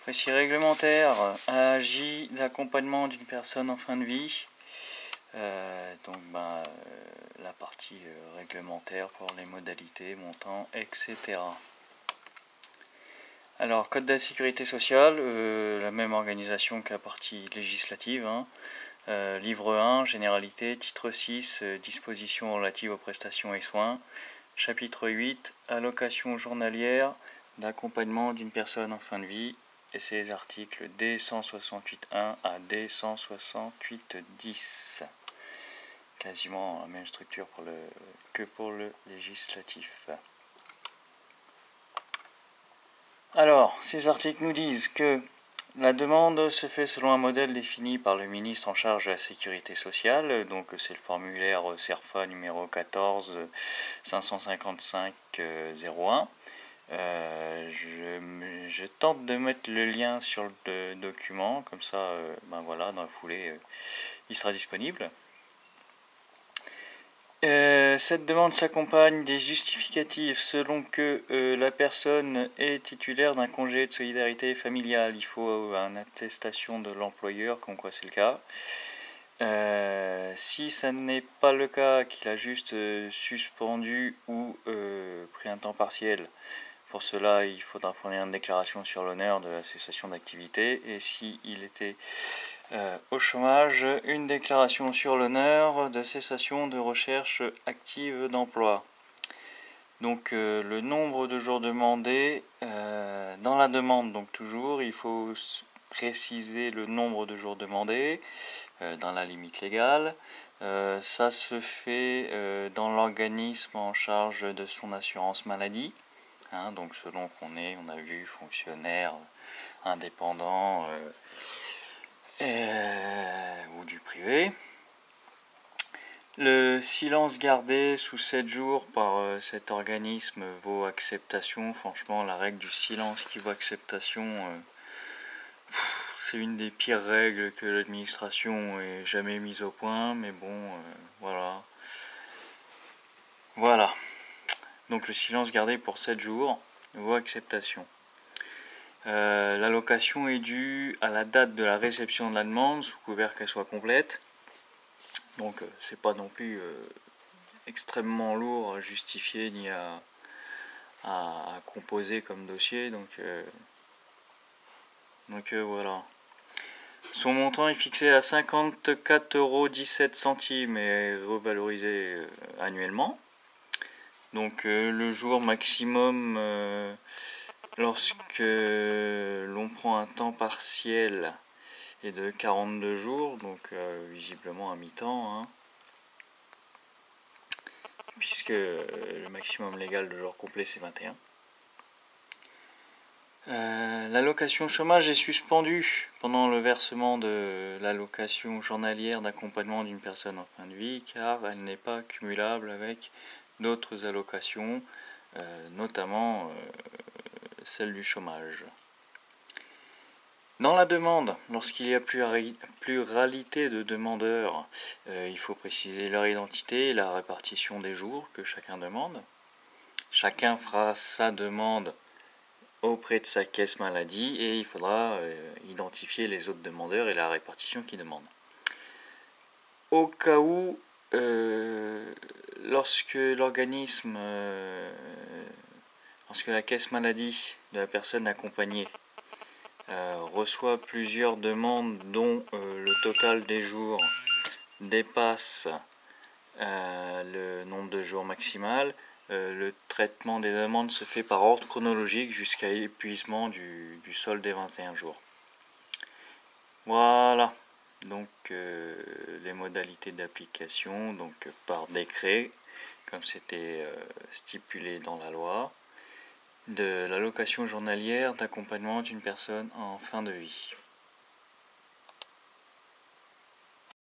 Précis réglementaire, AJ d'accompagnement d'une personne en fin de vie. La partie réglementaire pour les modalités, montants, etc. Alors, Code de la sécurité sociale, la même organisation que la partie législative. Livre 1, généralité, titre 6, dispositions relatives aux prestations et soins. Chapitre 8, allocation journalière d'accompagnement d'une personne en fin de vie. Et ces articles D168.1 à D168.10. Quasiment la même structure que pour le législatif. Alors, ces articles nous disent que la demande se fait selon un modèle défini par le ministre en charge de la sécurité sociale, donc c'est le formulaire CERFA numéro 14 555 01. Je tente de mettre le lien sur le document, comme ça, dans la foulée, il sera disponible. Cette demande s'accompagne des justificatifs selon que la personne est titulaire d'un congé de solidarité familiale. Il faut une attestation de l'employeur, comme quoi c'est le cas. Si ça n'est pas le cas, qu'il a juste suspendu ou pris un temps partiel, pour cela, il faudra fournir une déclaration sur l'honneur de la cessation d'activité. Et s'il était au chômage, une déclaration sur l'honneur de cessation de recherche active d'emploi. Donc le nombre de jours demandés, dans la demande, donc toujours, il faut préciser le nombre de jours demandés dans la limite légale. Ça se fait dans l'organisme en charge de son assurance maladie. Donc selon qu'on est, on a vu fonctionnaire, indépendant ou du privé. Le silence gardé sous 7 jours par cet organisme vaut acceptation. Franchement, la règle du silence qui vaut acceptation, c'est une des pires règles que l'administration ait jamais mise au point, mais bon, voilà. Voilà. Donc le silence gardé pour 7 jours vaut acceptation. L'allocation est due à la date de la réception de la demande, sous couvert qu'elle soit complète. Donc c'est pas non plus extrêmement lourd à justifier ni à composer comme dossier. Donc voilà. Son montant est fixé à 54,17 € et est revalorisé annuellement. Donc le jour maximum lorsque l'on prend un temps partiel est de 42 jours, donc visiblement à mi-temps, puisque le maximum légal de jours complets c'est 21. L'allocation chômage est suspendue pendant le versement de l'allocation journalière d'accompagnement d'une personne en fin de vie, car elle n'est pas cumulable avec d'autres allocations, notamment celle du chômage. Dans la demande, lorsqu'il y a pluralité de demandeurs, il faut préciser leur identité et la répartition des jours que chacun demande. Chacun fera sa demande auprès de sa caisse maladie et il faudra identifier les autres demandeurs et la répartition qu'ils demandent. Au cas où, lorsque la caisse maladie de la personne accompagnée reçoit plusieurs demandes dont le total des jours dépasse le nombre de jours maximal, le traitement des demandes se fait par ordre chronologique jusqu'à épuisement du solde des 21 jours. Voilà, donc les modalités d'application, donc par décret, comme c'était stipulé dans la loi, de l'allocation journalière d'accompagnement d'une personne en fin de vie.